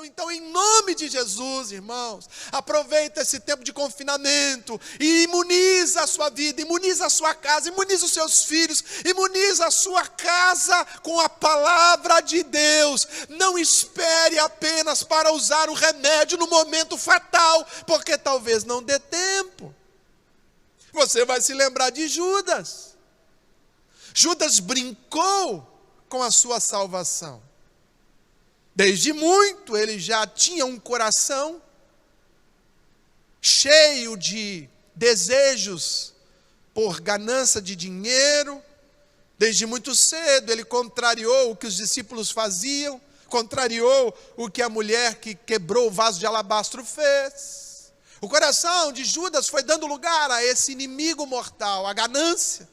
Então, em nome de Jesus, irmãos, aproveita esse tempo de confinamento e imuniza a sua vida, imuniza a sua casa, imuniza os seus filhos, imuniza a sua casa com a palavra de Deus. Não espere apenas para usar o remédio no momento fatal, porque talvez não dê tempo. Você vai se lembrar de Judas. Judas brincou com a sua salvação. Desde muito ele já tinha um coração cheio de desejos por ganância de dinheiro. Desde muito cedo ele contrariou o que os discípulos faziam, contrariou o que a mulher que quebrou o vaso de alabastro fez. O coração de Judas foi dando lugar a esse inimigo mortal, a ganância,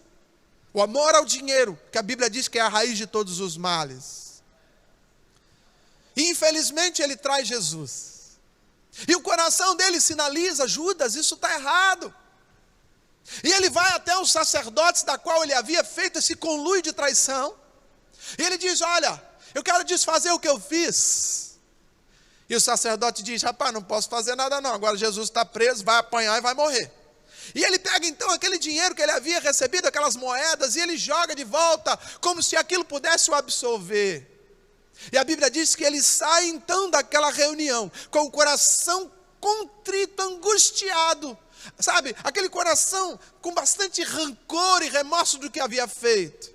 o amor ao dinheiro, que a Bíblia diz que é a raiz de todos os males. E infelizmente ele traz Jesus. E o coração dele sinaliza: Judas, isso está errado. E ele vai até os sacerdotes da qual ele havia feito esse conluio de traição. E ele diz: olha, eu quero desfazer o que eu fiz. E o sacerdote diz: rapaz, não posso fazer nada não. Agora Jesus está preso, vai apanhar e vai morrer. E ele pega então aquele dinheiro que ele havia recebido, aquelas moedas, e ele joga de volta, como se aquilo pudesse o absorver. E a Bíblia diz que ele sai então daquela reunião com o coração contrito, angustiado, sabe? Aquele coração com bastante rancor e remorso do que havia feito.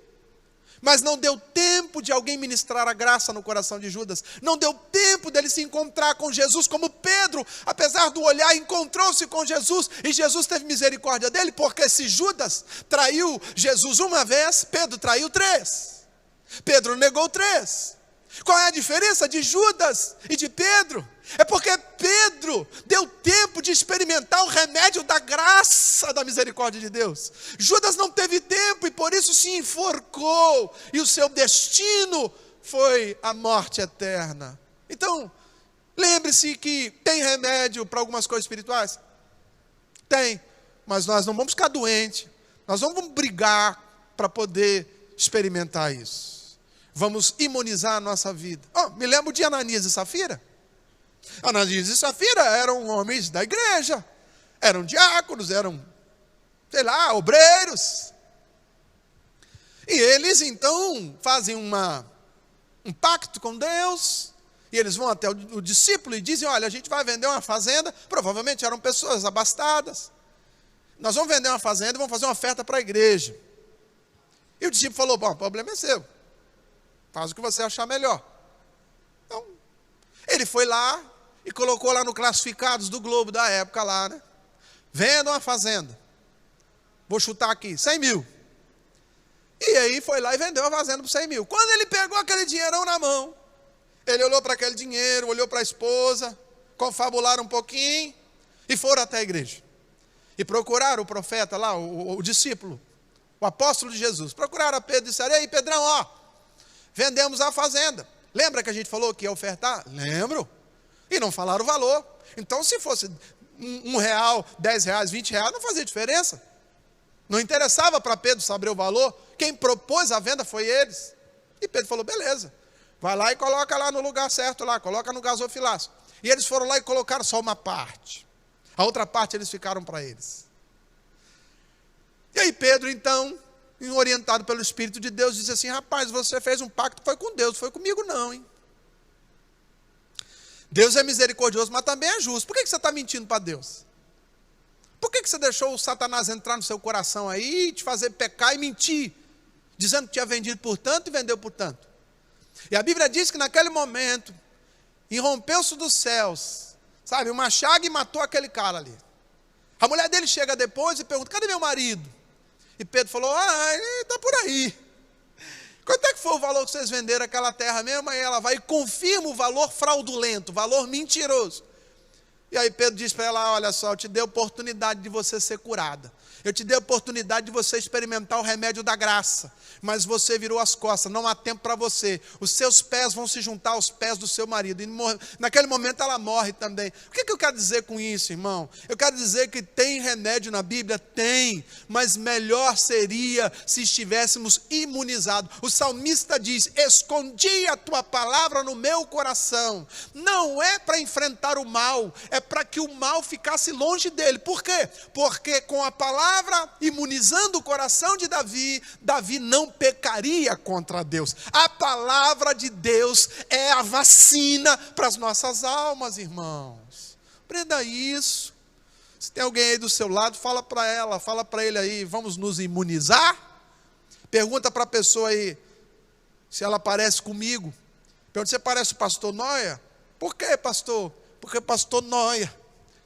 Mas não deu tempo de alguém ministrar a graça no coração de Judas. Não deu tempo dele se encontrar com Jesus, como Pedro, apesar do olhar, encontrou-se com Jesus. E Jesus teve misericórdia dele, porque se Judas traiu Jesus uma vez, Pedro traiu 3. Pedro negou 3. Qual é a diferença de Judas e de Pedro? É porque Pedro deu tempo de experimentar o remédio da graça, da misericórdia de Deus. Judas não teve tempo e por isso se enforcou. E o seu destino foi a morte eterna. Então, lembre-se que tem remédio para algumas coisas espirituais? Tem, mas nós não vamos ficar doentes. Nós não vamos brigar para poder experimentar isso. Vamos imunizar a nossa vida. Me lembro de Ananias e Safira. Ananias e Safira eram homens da igreja. Eram diáconos, eram, obreiros. E eles então fazem um pacto com Deus. E eles vão até o discípulo e dizem: olha, a gente vai vender uma fazenda. Provavelmente eram pessoas abastadas. Nós vamos vender uma fazenda e vamos fazer uma oferta para a igreja. E o discípulo falou: bom, o problema é seu. Faz o que você achar melhor. Então, ele foi lá e colocou lá no classificados do Globo da época lá, né? Venda uma fazenda. Vou chutar aqui, 100 mil. E aí foi lá e vendeu a fazenda por 100 mil. Quando ele pegou aquele dinheirão na mão, ele olhou para aquele dinheiro, olhou para a esposa, confabularam um pouquinho e foram até a igreja. E procuraram o profeta lá, o discípulo, o apóstolo de Jesus. Procuraram a Pedro e disseram: ei, Pedrão, vendemos a fazenda. Lembra que a gente falou que ia ofertar? Lembro. E não falaram o valor. Então, se fosse R$1, R$10, R$20, não fazia diferença. Não interessava para Pedro saber o valor. Quem propôs a venda foi eles. E Pedro falou: beleza. Vai lá e coloca lá no lugar certo, lá, coloca no gasofilaço. E eles foram lá e colocaram só uma parte. A outra parte eles ficaram para eles. E aí Pedro, então, orientado pelo Espírito de Deus, disse assim: rapaz, você fez um pacto, foi com Deus, foi comigo não, hein? Deus é misericordioso, mas também é justo. Por que você está mentindo para Deus? Por que você deixou o Satanás entrar no seu coração aí, te fazer pecar e mentir, dizendo que tinha vendido por tanto e vendeu por tanto? E a Bíblia diz que naquele momento, irrompeu-se dos céus, sabe, uma chaga e matou aquele cara ali. A mulher dele chega depois e pergunta: cadê meu marido? E Pedro falou: está por aí. Quanto é que foi o valor que vocês venderam aquela terra mesmo? Aí ela vai e confirma o valor fraudulento, o valor mentiroso. E aí Pedro diz para ela, olha só, eu te dei a oportunidade de você ser curada. Eu te dei a oportunidade de você experimentar o remédio da graça. Mas você virou as costas, não há tempo para você. Os seus pés vão se juntar aos pés do seu marido. E naquele momento ela morre também. O que eu quero dizer com isso, irmão? Eu quero dizer que tem remédio na Bíblia? Tem. Mas melhor seria se estivéssemos imunizados. O salmista diz, escondi a tua palavra no meu coração. Não é para enfrentar o mal, é para que o mal ficasse longe dele. Por quê? Porque com a palavra imunizando o coração de Davi, Davi não pecaria contra Deus. A palavra de Deus é a vacina para as nossas almas, irmãos. Aprenda isso. Se tem alguém aí do seu lado, fala para ela, fala para ele aí, vamos nos imunizar? Pergunta para a pessoa aí, se ela parece comigo. Pergunta, você parece o pastor Noia? Por quê, pastor? Porque pastor Noia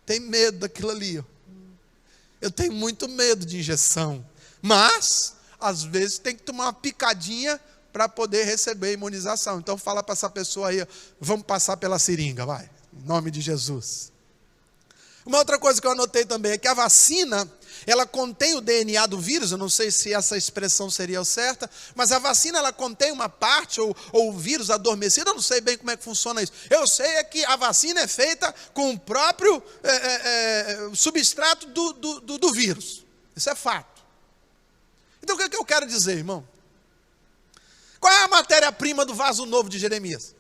tem medo daquilo ali, ó. Eu tenho muito medo de injeção, mas às vezes tem que tomar uma picadinha para poder receber a imunização. Então fala para essa pessoa aí, vamos passar pela seringa, vai, em nome de Jesus. Uma outra coisa que eu anotei também é que a vacina, ela contém o DNA do vírus, eu não sei se essa expressão seria certa, mas a vacina ela contém uma parte, ou o vírus adormecido, eu não sei bem como é que funciona isso. Eu sei é que a vacina é feita com o próprio substrato do vírus, isso é fato. Então o que eu quero dizer, irmão? Qual é a matéria-prima do vaso novo de Jeremias?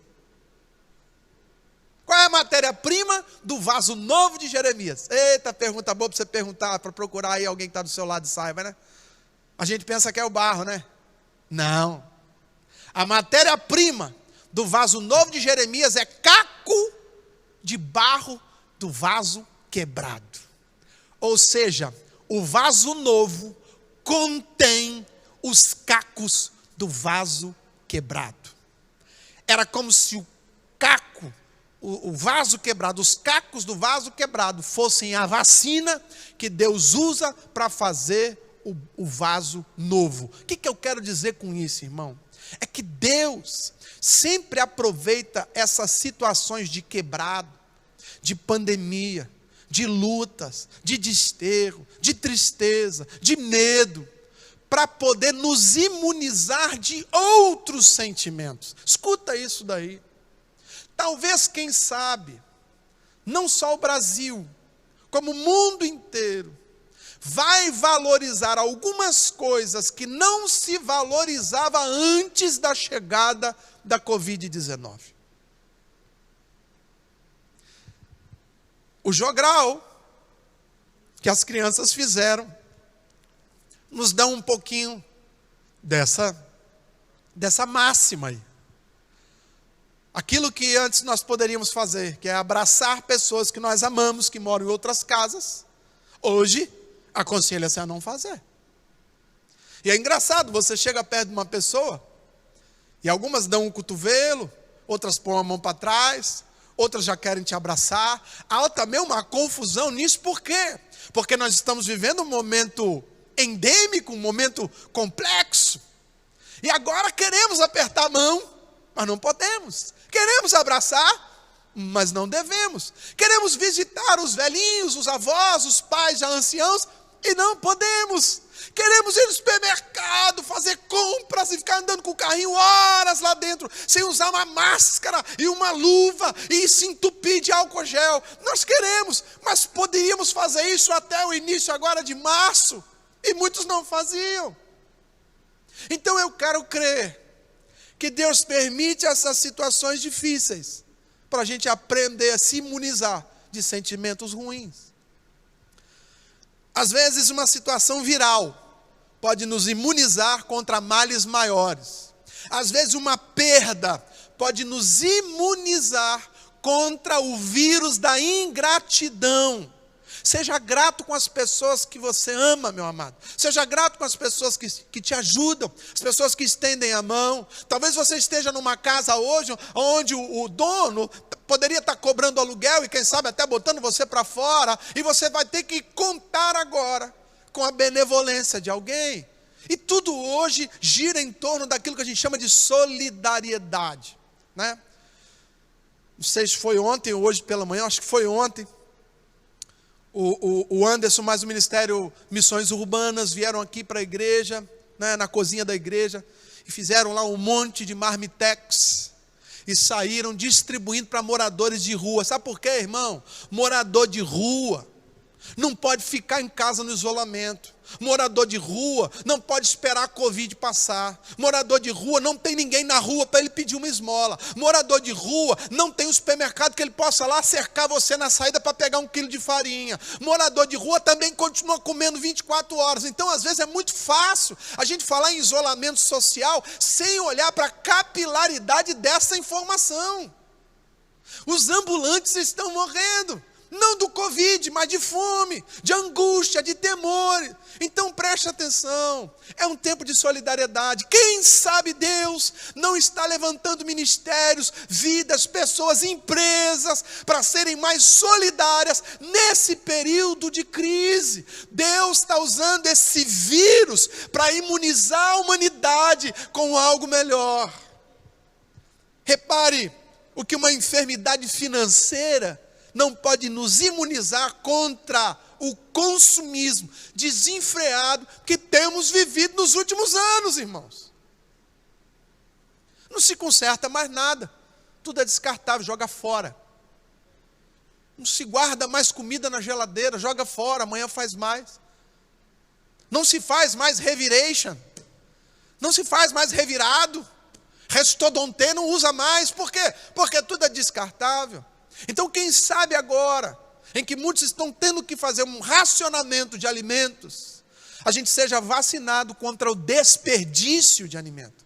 Qual é a matéria-prima do vaso novo de Jeremias? Eita, pergunta boa para você perguntar, para procurar aí alguém que está do seu lado e saiba, né? A gente pensa que é o barro, né? Não. A matéria-prima do vaso novo de Jeremias é caco de barro do vaso quebrado. Ou seja, o vaso novo contém os cacos do vaso quebrado. Era como se o caco, o vaso quebrado, os cacos do vaso quebrado fossem a vacina que Deus usa para fazer o vaso novo. O que eu quero dizer com isso, irmão? É que Deus sempre aproveita essas situações de quebrado, de pandemia, de lutas, de desterro, de tristeza, de medo, para poder nos imunizar de outros sentimentos. Escuta isso daí. Talvez, quem sabe, não só o Brasil, como o mundo inteiro, vai valorizar algumas coisas que não se valorizava antes da chegada da Covid-19. O jogral que as crianças fizeram nos dá um pouquinho dessa máxima aí. Aquilo que antes nós poderíamos fazer, que é abraçar pessoas que nós amamos, que moram em outras casas, hoje aconselha-se a não fazer. E é engraçado, você chega perto de uma pessoa, e algumas dão um cotovelo, outras põem a mão para trás, outras já querem te abraçar. Há também uma confusão nisso, por quê? Porque nós estamos vivendo um momento endêmico, um momento complexo, e agora queremos apertar a mão, mas não podemos. Queremos abraçar, mas não devemos. Queremos visitar os velhinhos, os avós, os pais já anciãos, e não podemos. Queremos ir no supermercado, fazer compras e ficar andando com o carrinho horas lá dentro, sem usar uma máscara e uma luva e se entupir de álcool gel. Nós queremos, mas poderíamos fazer isso até o início agora de março, e muitos não faziam. Então eu quero crer que Deus permite essas situações difíceis, para a gente aprender a se imunizar de sentimentos ruins. Às vezes uma situação viral pode nos imunizar contra males maiores. Às vezes uma perda pode nos imunizar contra o vírus da ingratidão. Seja grato com as pessoas que você ama, meu amado. Seja grato com as pessoas que te ajudam, as pessoas que estendem a mão. Talvez você esteja numa casa hoje, onde o dono poderia estar cobrando aluguel e quem sabe até botando você para fora. E você vai ter que contar agora com a benevolência de alguém. E tudo hoje gira em torno daquilo que a gente chama de solidariedade, né? Não sei se foi ontem ou hoje pela manhã, acho que foi ontem. O Anderson, mais o Ministério Missões Urbanas, vieram aqui para a igreja, né, na cozinha da igreja, e fizeram lá um monte de marmitex, e saíram distribuindo para moradores de rua. Sabe por quê, irmão? Morador de rua não pode ficar em casa no isolamento. Morador de rua não pode esperar a Covid passar. Morador de rua não tem ninguém na rua para ele pedir uma esmola. Morador de rua não tem um supermercado que ele possa lá cercar você na saída para pegar 1 quilo de farinha. Morador de rua também continua comendo 24 horas. Então, às vezes, é muito fácil a gente falar em isolamento social sem olhar para a capilaridade dessa informação. Os ambulantes estão morrendo. Não do Covid, mas de fome, de angústia, de temor. Então preste atenção, é um tempo de solidariedade. Quem sabe Deus não está levantando ministérios, vidas, pessoas, empresas, para serem mais solidárias nesse período de crise. Deus está usando esse vírus para imunizar a humanidade com algo melhor. Repare o que uma enfermidade financeira não pode nos imunizar contra o consumismo desenfreado que temos vivido nos últimos anos, irmãos. Não se conserta mais nada, tudo é descartável, joga fora. Não se guarda mais comida na geladeira, joga fora, amanhã faz mais. Não se faz mais reviration, não se faz mais revirado, restodonte não usa mais, por quê? Porque tudo é descartável. Então, quem sabe agora, em que muitos estão tendo que fazer um racionamento de alimentos, a gente seja vacinado contra o desperdício de alimento.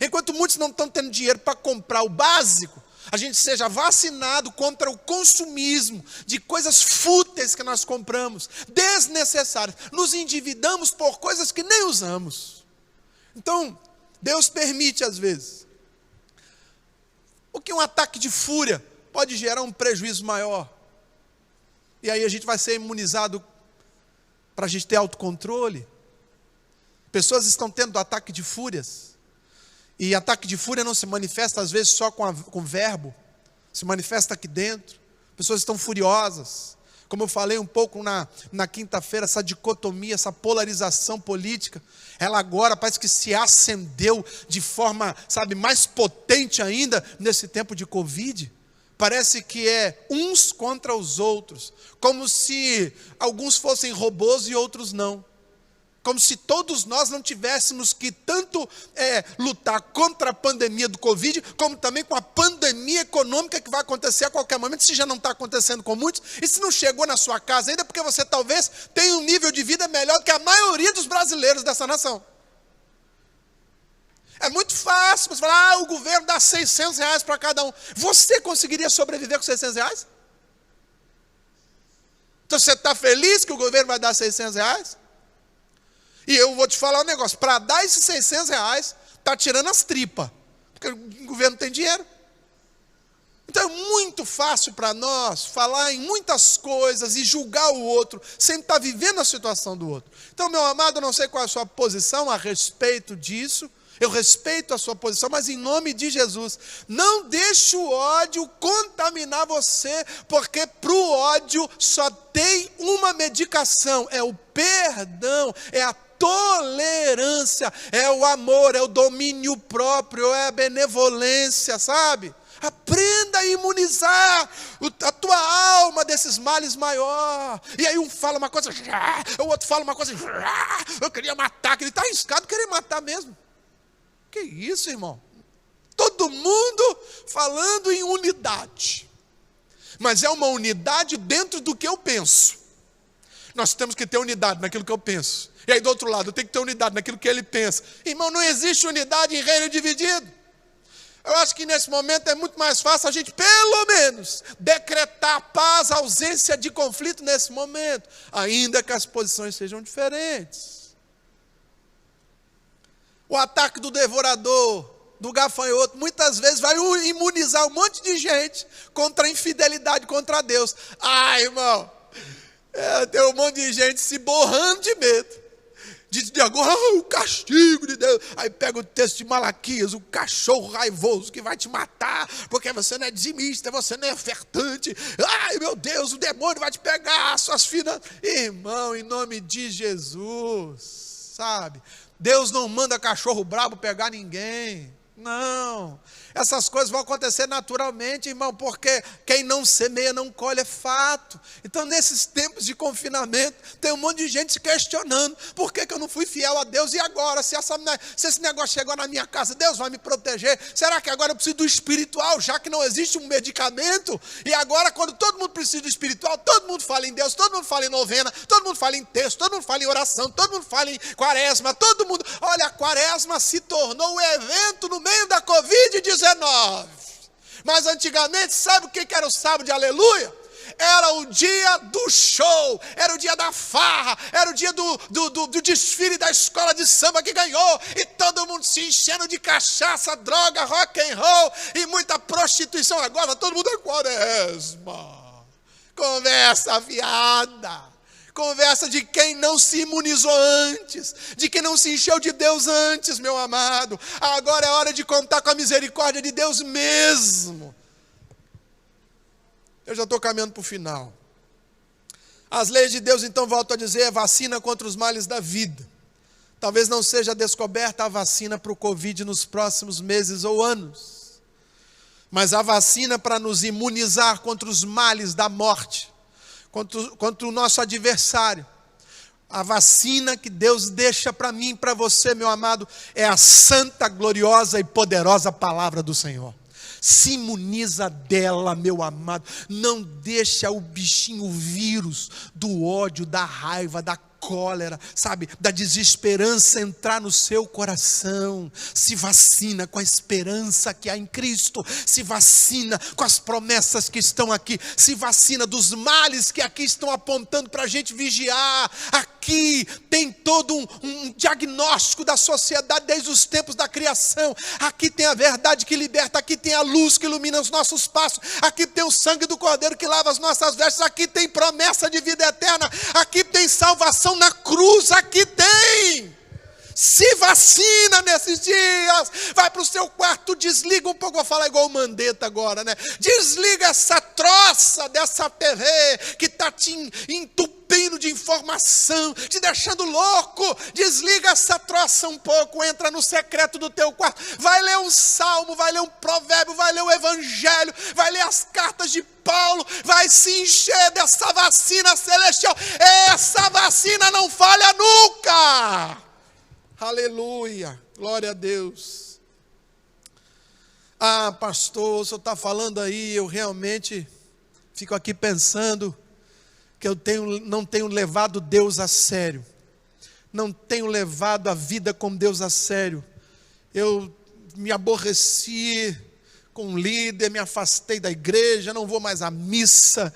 Enquanto muitos não estão tendo dinheiro para comprar o básico, a gente seja vacinado contra o consumismo de coisas fúteis que nós compramos, desnecessárias. Nos endividamos por coisas que nem usamos. Então, Deus permite às vezes. O que um ataque de fúria pode gerar um prejuízo maior. E aí a gente vai ser imunizado para a gente ter autocontrole. Pessoas estão tendo ataque de fúrias. E ataque de fúria não se manifesta às vezes só com verbo. Se manifesta aqui dentro. Pessoas estão furiosas. Como eu falei um pouco na quinta-feira, essa dicotomia, essa polarização política, ela agora parece que se acendeu de forma, mais potente ainda nesse tempo de Covid. Parece que é uns contra os outros, como se alguns fossem robôs e outros não. Como se todos nós não tivéssemos que tanto lutar contra a pandemia do Covid, como também com a pandemia econômica que vai acontecer a qualquer momento, se já não está acontecendo com muitos, e se não chegou na sua casa ainda, porque você talvez tenha um nível de vida melhor que a maioria dos brasileiros dessa nação. É muito fácil você falar, o governo dá R$600 para cada um. Você conseguiria sobreviver com R$600? Então você está feliz que o governo vai dar R$600? E eu vou te falar um negócio, para dar esses R$600, está tirando as tripas, porque o governo não tem dinheiro. Então é muito fácil para nós falar em muitas coisas e julgar o outro, sem estar vivendo a situação do outro. Então, meu amado, eu não sei qual é a sua posição a respeito disso, eu respeito a sua posição, mas em nome de Jesus, não deixe o ódio contaminar você, porque para o ódio só tem uma medicação, é o perdão, é a tolerância, é o amor, é o domínio próprio, é a benevolência, sabe? Aprenda a imunizar a tua alma desses males maior. E aí um fala uma coisa, o outro fala uma coisa, eu queria matar, que ele está arriscado querer matar mesmo. Que isso, irmão? Todo mundo falando em unidade. Mas é uma unidade dentro do que eu penso. Nós temos que ter unidade naquilo que eu penso. E aí do outro lado, eu tenho que ter unidade naquilo que ele pensa. Irmão, não existe unidade em reino dividido. Eu acho que nesse momento é muito mais fácil a gente, pelo menos, decretar paz, ausência de conflito nesse momento. Ainda que as posições sejam diferentes. O ataque do devorador, do gafanhoto, muitas vezes vai imunizar um monte de gente contra a infidelidade contra Deus. Ai, irmão, tem um monte de gente se borrando de medo. de agora, o castigo de Deus. Aí pega o texto de Malaquias, o cachorro raivoso que vai te matar, porque você não é dizimista, você não é ofertante. Ai, meu Deus, o demônio vai te pegar, suas finanças. Irmão, em nome de Jesus, sabe? Deus não manda cachorro brabo pegar ninguém. Não, essas coisas vão acontecer naturalmente, irmão, porque quem não semeia não colhe, é fato. Então, nesses tempos de confinamento, tem um monte de gente se questionando: por que eu não fui fiel a Deus? E agora, se esse negócio chegou na minha casa, Deus vai me proteger? Será que agora eu preciso do espiritual, já que não existe um medicamento? E agora, quando todo mundo precisa do espiritual, todo mundo fala em Deus, todo mundo fala em novena, todo mundo fala em texto, todo mundo fala em oração, todo mundo fala em quaresma, todo mundo... Olha, a quaresma se tornou um evento no meio da Covid-19. Mas antigamente, sabe o que era o sábado de aleluia? Era o dia do show, era o dia da farra, era o dia do desfile da escola de samba que ganhou, e todo mundo se enchendo de cachaça, droga, rock and roll e muita prostituição. Agora todo mundo é quaresma. Conversa fiada. Conversa de quem não se imunizou antes, de quem não se encheu de Deus antes, meu amado. Agora é hora de contar com a misericórdia de Deus mesmo. Eu já estou caminhando para o final. As leis de Deus, então, volto a dizer, é vacina contra os males da vida. Talvez não seja descoberta a vacina para o Covid nos próximos meses ou anos, mas a vacina para nos imunizar contra os males da morte, contra o nosso adversário. A vacina que Deus deixa para mim e para você, meu amado, é a santa, gloriosa e poderosa palavra do Senhor. Se imuniza dela, meu amado. Não deixa o bichinho, o vírus do ódio, da raiva, da cólera, sabe, da desesperança entrar no seu coração. Se vacina com a esperança que há em Cristo, se vacina com as promessas que estão aqui, se vacina dos males que aqui estão apontando para a gente vigiar. Aqui tem todo um diagnóstico da sociedade desde os tempos da criação. Aqui tem a verdade que liberta, aqui tem a luz que ilumina os nossos passos, aqui tem o sangue do Cordeiro que lava as nossas vestes, aqui tem promessa de vida eterna, aqui tem salvação na cruz, aqui tem. Se vacina nesses dias. Vai para o seu quarto, desliga um pouco. Vou falar igual o Mandetta agora, né? Desliga essa troça dessa TV que está te entupindo de informação, te deixando louco. Desliga essa troça um pouco, entra no secreto do teu quarto, vai ler um salmo, vai ler um provérbio, vai ler o evangelho, vai ler as cartas de Paulo, vai se encher dessa vacina celestial. Essa vacina não falha nunca. Aleluia, glória a Deus. Ah, pastor, o senhor está falando aí, eu realmente fico aqui pensando que não tenho levado Deus a sério, não tenho levado a vida com Deus a sério. Eu me aborreci com um líder, me afastei da igreja, não vou mais à missa,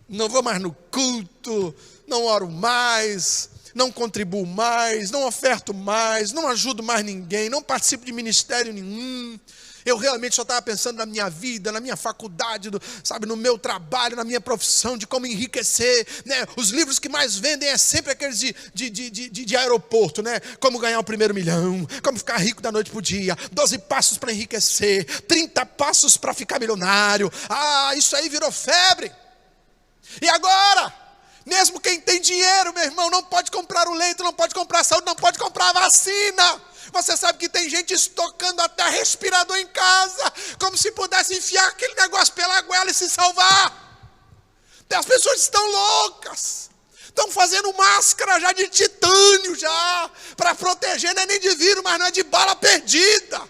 não vou mais no culto, não oro mais, não contribuo mais, não oferto mais, não ajudo mais ninguém, não participo de ministério nenhum. Eu realmente só estava pensando na minha vida, na minha faculdade, sabe, no meu trabalho, na minha profissão, de como enriquecer, né? Os livros que mais vendem é sempre aqueles de aeroporto, né? Como ganhar o primeiro milhão, como ficar rico da noite para o dia, 12 passos para enriquecer, 30 passos para ficar milionário. Ah, isso aí virou febre. E agora? Mesmo quem tem dinheiro, meu irmão, não pode comprar o leito, não pode comprar a saúde, não pode comprar a vacina. Você sabe que tem gente estocando até respirador em casa, como se pudesse enfiar aquele negócio pela goela e se salvar. As pessoas estão loucas, estão fazendo máscara já de titânio já, para proteger, não é nem de vírus, mas não é de bala perdida.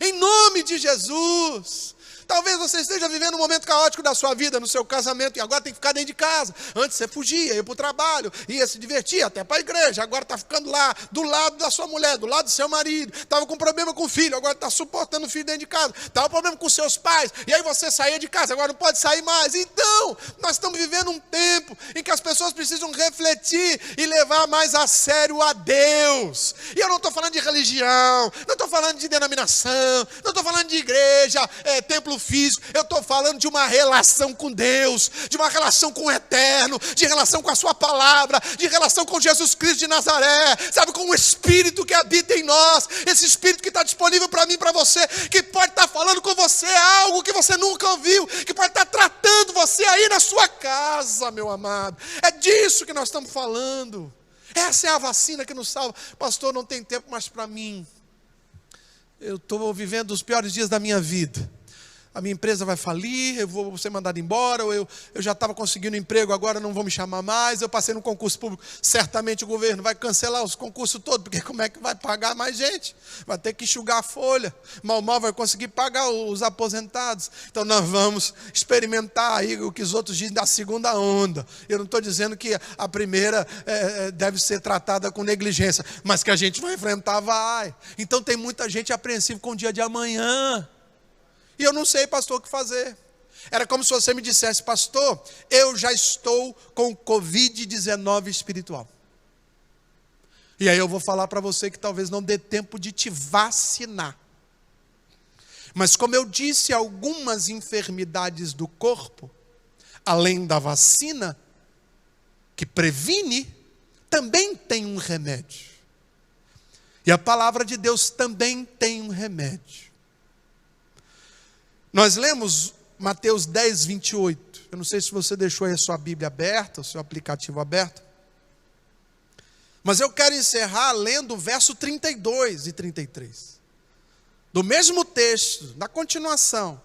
Em nome de Jesus. Talvez você esteja vivendo um momento caótico da sua vida, no seu casamento, e agora tem que ficar dentro de casa. Antes você fugia, ia para o trabalho, ia se divertir, até para a igreja. Agora está ficando lá, do lado da sua mulher, do lado do seu marido. Estava com problema com o filho, agora está suportando o filho dentro de casa. Estava com problema com seus pais, e aí você saía de casa, agora não pode sair mais. Então, nós estamos vivendo um tempo em que as pessoas precisam refletir e levar mais a sério a Deus. E eu não estou falando de religião, não estou falando de denominação, não estou falando de igreja, templo físico, eu estou falando de uma relação com Deus, de uma relação com o eterno, de relação com a sua palavra, de relação com Jesus Cristo de Nazaré, sabe, com o Espírito que habita em nós, esse Espírito que está disponível para mim e para você, que pode estar falando com você algo que você nunca ouviu, que pode estar tratando você aí na sua casa, meu amado. É disso que nós estamos falando. Essa é a vacina que nos salva. Pastor, não tem tempo mais para mim. Eu estou vivendo os piores dias da minha vida. A minha empresa vai falir, eu vou ser mandado embora, ou eu já estava conseguindo emprego, agora não vão me chamar mais, eu passei no concurso público, certamente o governo vai cancelar os concursos todos, porque como é que vai pagar mais gente? Vai ter que enxugar a folha, mal vai conseguir pagar os aposentados. Então nós vamos experimentar aí o que os outros dizem da segunda onda. Eu não estou dizendo que a primeira deve ser tratada com negligência, mas que a gente vai enfrentar, vai. Então tem muita gente apreensiva com o dia de amanhã. E eu não sei, pastor, o que fazer. Era como se você me dissesse: pastor, eu já estou com Covid-19 espiritual. E aí eu vou falar para você que talvez não dê tempo de te vacinar. Mas como eu disse, algumas enfermidades do corpo, além da vacina, que previne, também tem um remédio. E a palavra de Deus também tem um remédio. Nós lemos Mateus 10, 28. Eu não sei se você deixou aí a sua Bíblia aberta, o seu aplicativo aberto. Mas eu quero encerrar lendo o verso 32 e 33. Do mesmo texto, na continuação.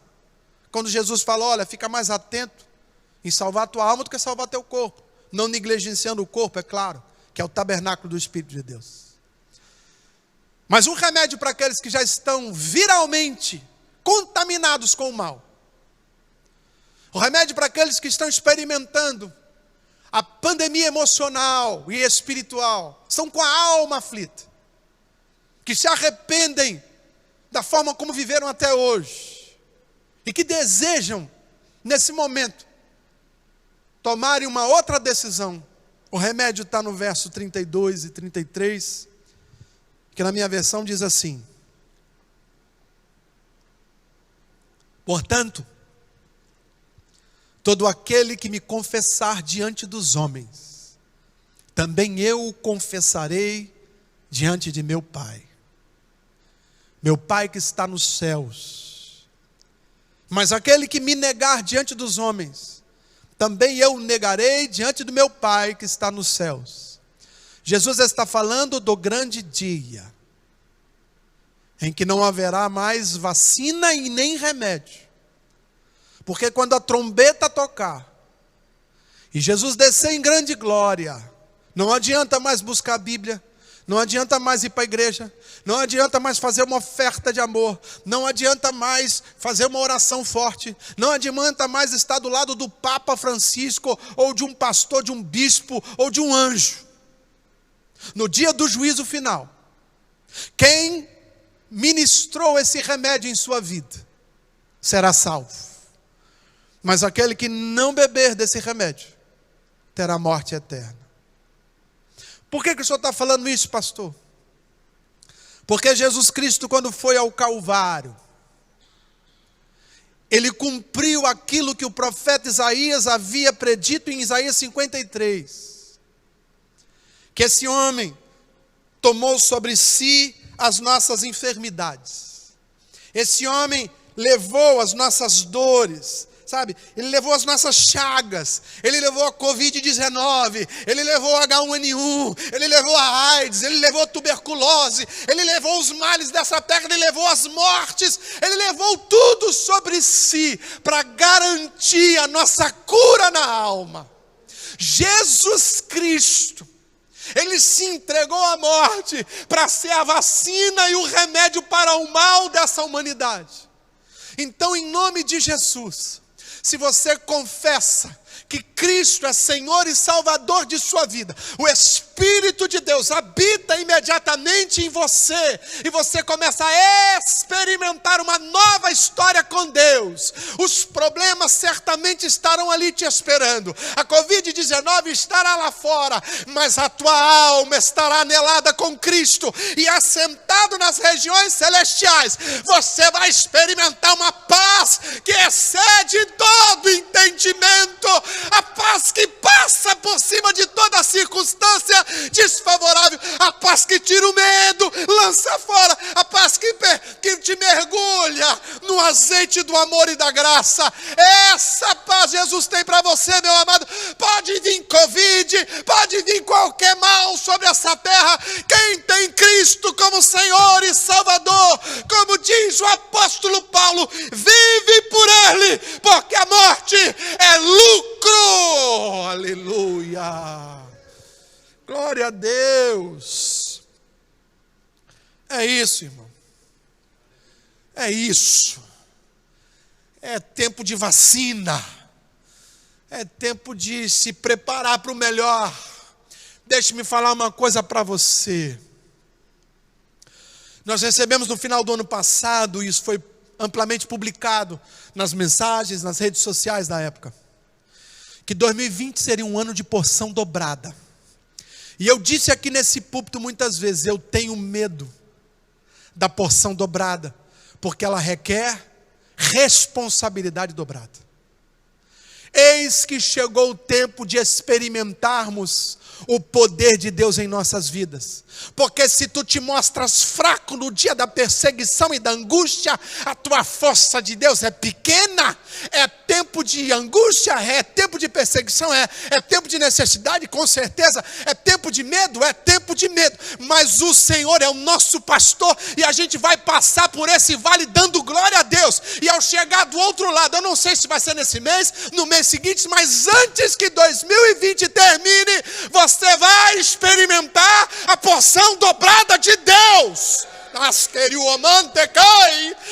Quando Jesus fala: olha, fica mais atento em salvar a tua alma do que salvar teu corpo. Não negligenciando o corpo, é claro, que é o tabernáculo do Espírito de Deus. Mas um remédio para aqueles que já estão viralmente contaminados com o mal. O remédio para aqueles que estão experimentando a pandemia emocional e espiritual, estão com a alma aflita, que se arrependem da forma como viveram até hoje, e que desejam, nesse momento, tomarem uma outra decisão. O remédio está no verso 32 e 33, que na minha versão diz assim: portanto, todo aquele que me confessar diante dos homens, também eu o confessarei diante de meu Pai. Meu Pai que está nos céus. Mas aquele que me negar diante dos homens, também eu o negarei diante do meu Pai que está nos céus. Jesus está falando do grande dia, em que não haverá mais vacina e nem remédio. Porque quando a trombeta tocar, e Jesus descer em grande glória, não adianta mais buscar a Bíblia, não adianta mais ir para a igreja, não adianta mais fazer uma oferta de amor, não adianta mais fazer uma oração forte, não adianta mais estar do lado do Papa Francisco, ou de um pastor, de um bispo, ou de um anjo. No dia do juízo final, quem ministrou esse remédio em sua vida será salvo. Mas aquele que não beber desse remédio terá morte eterna. Por que o senhor está falando isso, pastor? Porque Jesus Cristo, quando foi ao Calvário, ele cumpriu aquilo que o profeta Isaías havia predito em Isaías 53. Que esse homem tomou sobre si as nossas enfermidades. Esse homem levou as nossas dores, sabe? Ele levou as nossas chagas, ele levou a Covid-19, ele levou o H1N1, ele levou a AIDS, ele levou a tuberculose, ele levou os males dessa terra, ele levou as mortes, ele levou tudo sobre si, para garantir a nossa cura na alma. Jesus Cristo, ele se entregou à morte para ser a vacina e o remédio para o mal dessa humanidade. Então, em nome de Jesus, se você confessa que Cristo é Senhor e Salvador de sua vida, o Espírito de Deus habita imediatamente em você, e você começa a experimentar uma nova história com Deus. Os problemas certamente estarão ali te esperando, a Covid-19 estará lá fora, mas a tua alma estará anelada com Cristo, e assentado nas regiões celestiais, você vai experimentar uma paz que excede todo entendimento, a paz que passa por cima de toda circunstância desfavorável, a paz que tira o medo, lança fora, a paz que te mergulha no azeite do amor e da graça. Essa paz Jesus tem para você, meu amado. Pode vir Covid, pode vir qualquer mal sobre essa terra, quem tem Cristo como Senhor e Salvador, como diz o apóstolo Paulo, vive por Ele, porque a morte é lucro. Aleluia, glória a Deus. É isso, irmão, é isso. É tempo de vacina, é tempo de se preparar para o melhor. Deixe-me falar uma coisa para você. Nós recebemos no final do ano passado, e isso foi amplamente publicado nas mensagens, nas redes sociais da época, que 2020 seria um ano de porção dobrada. E eu disse aqui nesse púlpito muitas vezes, eu tenho medo da porção dobrada, porque ela requer responsabilidade dobrada. Eis que chegou o tempo de experimentarmos o poder de Deus em nossas vidas, porque se tu te mostras fraco no dia da perseguição e da angústia, a tua força de Deus é pequena. É tempo de angústia, é tempo de perseguição, é tempo de necessidade, com certeza, é tempo de medo, mas o Senhor é o nosso pastor, e a gente vai passar por esse vale dando glória a Deus, e ao chegar do outro lado, eu não sei se vai ser nesse mês, no mês seguinte, mas antes que 2020 termine, você vai experimentar a porção dobrada de Deus.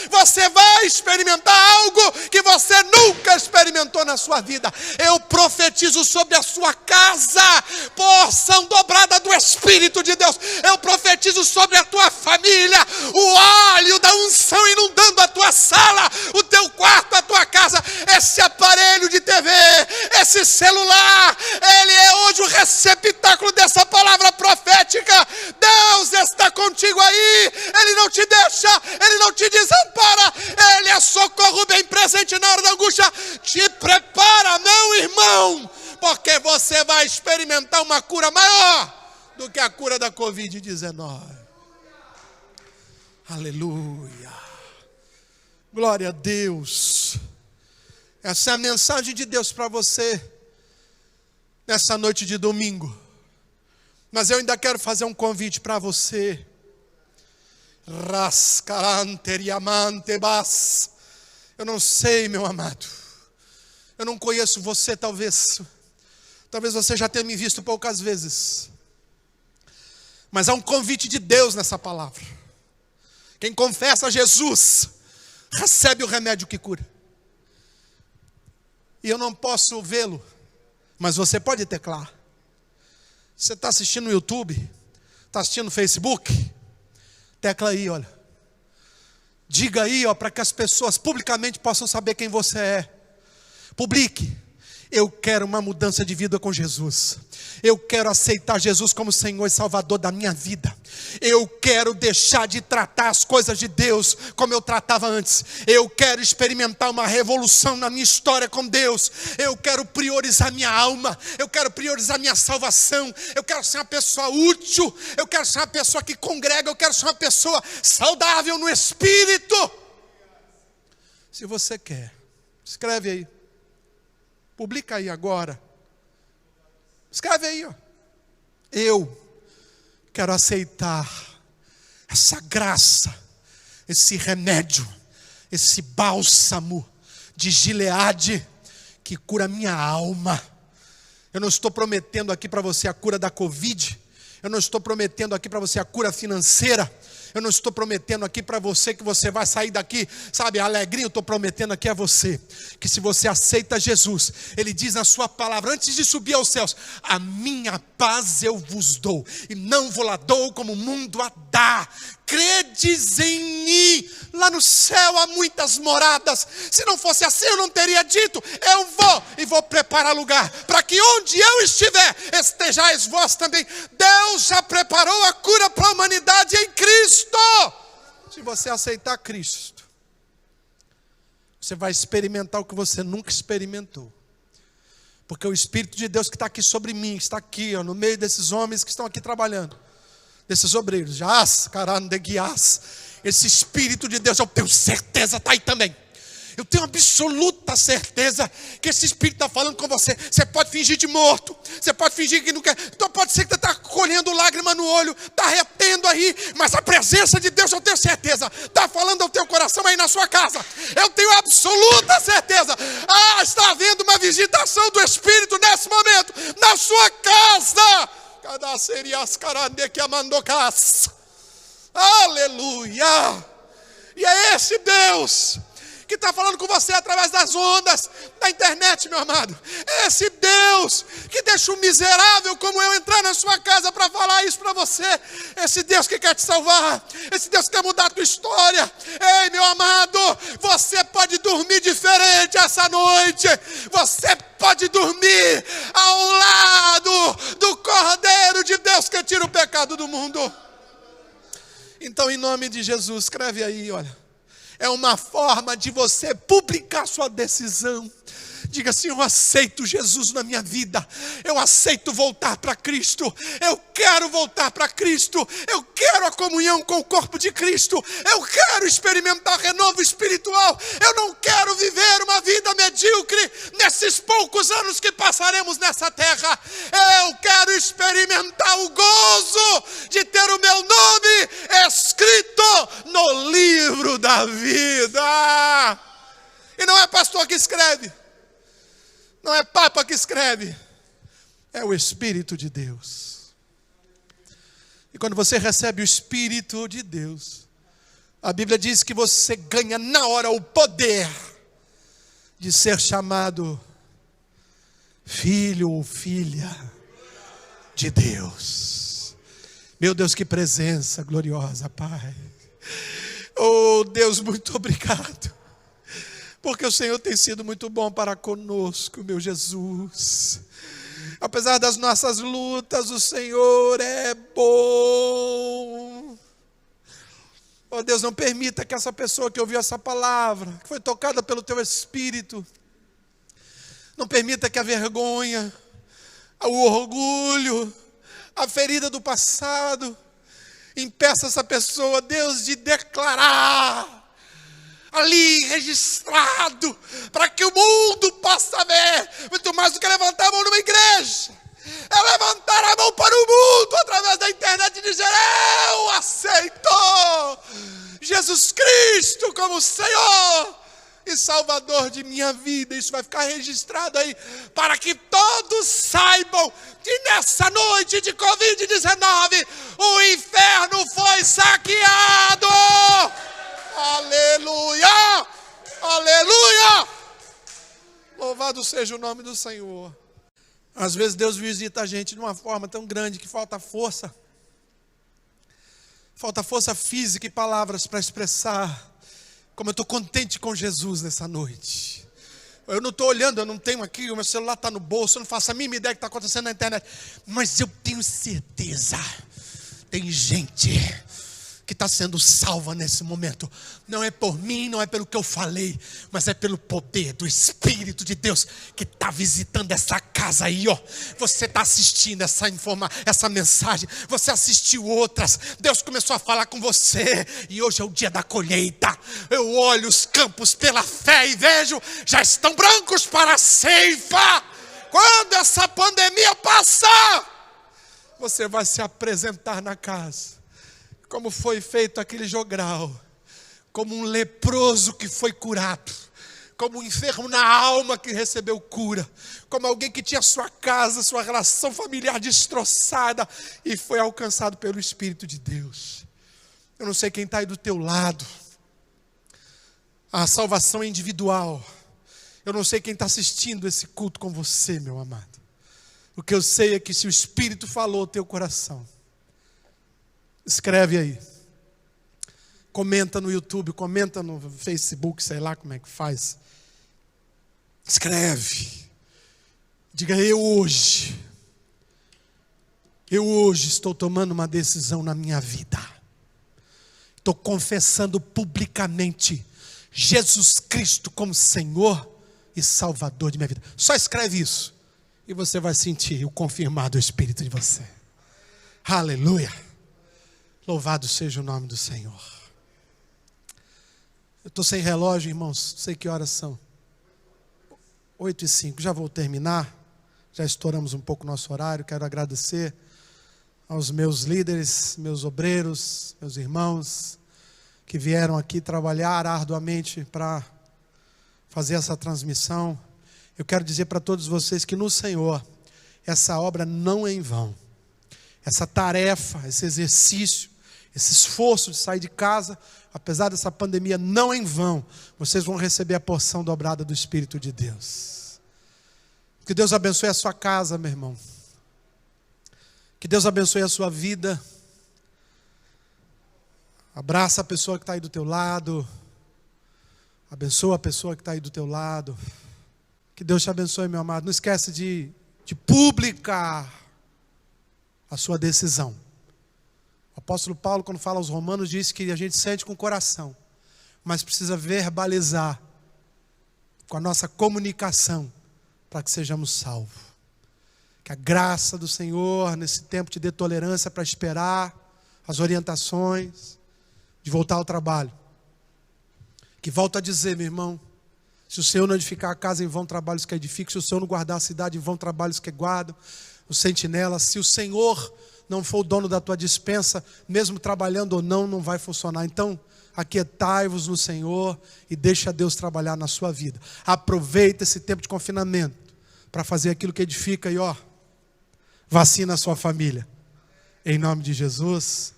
Você vai experimentar algo que você nunca experimentou na sua vida. Eu profetizo sobre a sua casa porção dobrada do Espírito de Deus. Eu profetizo sobre a tua família o óleo da unção inundando a tua sala, o teu quarto, a tua casa. Esse aparelho de TV, esse celular, ele é hoje o receptáculo dessa palavra profética. Deus está contigo aí. Ele não te deixa, Ele não te desampara, Ele é socorro bem presente na hora da angústia. Te prepara, meu irmão, porque você vai experimentar uma cura maior do que a cura da Covid-19. Aleluia, glória a Deus. Essa é a mensagem de Deus para você nessa noite de domingo. Mas eu ainda quero fazer um convite para você. Eu não sei, meu amado, eu não conheço você, talvez você já tenha me visto poucas vezes, mas há um convite de Deus nessa palavra. Quem confessa a Jesus recebe o remédio que cura. E eu não posso vê-lo, mas você pode teclar. Você está assistindo no YouTube, está assistindo no Facebook, tecla aí, olha. Diga aí, para que as pessoas publicamente possam saber quem você é. Publique. Eu quero uma mudança de vida com Jesus. Eu quero aceitar Jesus como Senhor e Salvador da minha vida. Eu quero deixar de tratar as coisas de Deus como eu tratava antes. Eu quero experimentar uma revolução na minha história com Deus. Eu quero priorizar minha alma. Eu quero priorizar minha salvação. Eu quero ser uma pessoa útil. Eu quero ser uma pessoa que congrega. Eu quero ser uma pessoa saudável no espírito. Se você quer, escreve aí. Publica aí agora. Escreve aí, Eu quero aceitar essa graça, esse remédio, esse bálsamo de Gileade que cura minha alma. Eu não estou prometendo aqui para você a cura da Covid. Eu não estou prometendo aqui para você a cura financeira. Eu não estou prometendo aqui para você que você vai sair daqui, sabe, alegrinho. Eu estou prometendo aqui a você, que se você aceita Jesus, Ele diz na sua palavra, antes de subir aos céus: a minha paz eu vos dou, e não vou lá dou como o mundo a dá. Credes em mim, lá no céu há muitas moradas. Se não fosse assim eu não teria dito, eu vou e vou preparar lugar, para que onde eu estiver, estejais vós também. Deus já preparou a cura para a humanidade em Cristo. Se você aceitar Cristo, você vai experimentar o que você nunca experimentou. Porque o Espírito de Deus que está aqui sobre mim, está aqui, ó, no meio desses homens que estão aqui trabalhando, desses obreiros, esse Espírito de Deus, eu tenho certeza, está aí também. Eu tenho absoluta certeza que esse Espírito está falando com você. Você pode fingir de morto, você pode fingir que não quer, então pode ser que você está colhendo lágrima no olho, está retendo aí, mas a presença de Deus, eu tenho certeza, está falando ao teu coração aí na sua casa. Eu tenho absoluta certeza. Está havendo uma visitação do Espírito nesse momento, na sua casa. Aleluia! E é esse Deus que está falando com você através das ondas da internet, meu amado. É esse Deus que deixa um miserável como eu entrar na sua casa para falar isso para você. Esse Deus que quer te salvar. Esse Deus que quer mudar a tua história. Ei, meu amado, você pode dormir diferente essa noite. Você pode dormir ao lado do Cordeiro de Deus que tira o pecado do mundo. Então, em nome de Jesus, escreve aí, olha. É uma forma de você publicar sua decisão. Diga assim: eu aceito Jesus na minha vida. Eu aceito voltar para Cristo. Eu quero voltar para Cristo. Eu quero a comunhão com o corpo de Cristo. Eu quero experimentar renovo espiritual. Eu não quero viver uma vida medíocre nesses poucos anos que passaremos nessa terra. Eu quero experimentar o gozo de ter o meu nome escrito no livro da vida. E não é pastor que escreve, não é papa que escreve, é o Espírito de Deus. E quando você recebe o Espírito de Deus, a Bíblia diz que você ganha na hora o poder de ser chamado filho ou filha de Deus. Meu Deus, que presença gloriosa, Pai. Oh Deus, muito obrigado, porque o Senhor tem sido muito bom para conosco, meu Jesus. Apesar das nossas lutas, o Senhor é bom. Oh Deus, não permita que essa pessoa que ouviu essa palavra, que foi tocada pelo Teu Espírito, não permita que a vergonha, o orgulho, a ferida do passado, impeça essa pessoa, Deus, de declarar ali registrado, para que o mundo possa ver, muito mais do que levantar a mão numa igreja, é levantar a mão para o mundo através da internet e dizer: eu aceito Jesus Cristo como Senhor e Salvador de minha vida. Isso vai ficar registrado aí, para que todos saibam que nessa noite de Covid-19 o inferno foi saqueado. Aleluia! Aleluia! Louvado seja o nome do Senhor. Às vezes Deus visita a gente de uma forma tão grande que falta força física e palavras para expressar como eu estou contente com Jesus nessa noite. Eu não estou olhando, eu não tenho aqui, o meu celular está no bolso, eu não faço a mínima ideia do que está acontecendo na internet, mas eu tenho certeza, tem gente que está sendo salva nesse momento. Não é por mim, não é pelo que eu falei, mas é pelo poder do Espírito de Deus que está visitando essa casa aí, ó. Você está assistindo essa mensagem, você assistiu outras, Deus começou a falar com você, e hoje é o dia da colheita. Eu olho os campos pela fé e vejo, já estão brancos para a ceifa. Quando essa pandemia passar, você vai se apresentar na casa como foi feito aquele jogral, como um leproso que foi curado, como um enfermo na alma que recebeu cura, como alguém que tinha sua casa, sua relação familiar destroçada e foi alcançado pelo Espírito de Deus. Eu não sei quem está aí do teu lado. A salvação é individual. Eu não sei quem está assistindo esse culto com você, meu amado. O que eu sei é que se o Espírito falou ao teu coração, escreve aí. Comenta no YouTube, comenta no Facebook, sei lá como é que faz. Escreve. Diga, eu hoje estou tomando uma decisão na minha vida. Estou confessando publicamente Jesus Cristo como Senhor e Salvador de minha vida. Só escreve isso e você vai sentir o confirmar do Espírito de você. Aleluia. Louvado seja o nome do Senhor. Eu estou sem relógio, irmãos. Não sei que horas são. 8h05. Já vou terminar. Já estouramos um pouco o nosso horário. Quero agradecer aos meus líderes, meus obreiros, meus irmãos, que vieram aqui trabalhar arduamente para fazer essa transmissão. Eu quero dizer para todos vocês que no Senhor, essa obra não é em vão. Essa tarefa, esse exercício, esse esforço de sair de casa, apesar dessa pandemia, não é em vão. Vocês vão receber a porção dobrada do Espírito de Deus. Que Deus abençoe a sua casa, meu irmão. Que Deus abençoe a sua vida. Abraça a pessoa que está aí do teu lado. Abençoa a pessoa que está aí do teu lado. Que Deus te abençoe, meu amado. Não esquece de publicar a sua decisão. O apóstolo Paulo, quando fala aos Romanos, diz que a gente sente com o coração, mas precisa verbalizar com a nossa comunicação para que sejamos salvos. Que a graça do Senhor, nesse tempo de tolerância para esperar as orientações, de voltar ao trabalho. Que volto a dizer, meu irmão, se o Senhor não edificar a casa, em vão trabalhos que edificam. Se o Senhor não guardar a cidade, em vão trabalhos que guardam. Os sentinelas, se o Senhor não for o dono da tua despensa, mesmo trabalhando ou não, não vai funcionar. Então, aquietai-vos no Senhor e deixa Deus trabalhar na sua vida. Aproveita esse tempo de confinamento para fazer aquilo que edifica e vacina a sua família. Em nome de Jesus,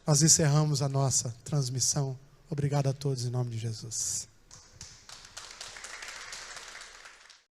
nós encerramos a nossa transmissão. Obrigado a todos em nome de Jesus.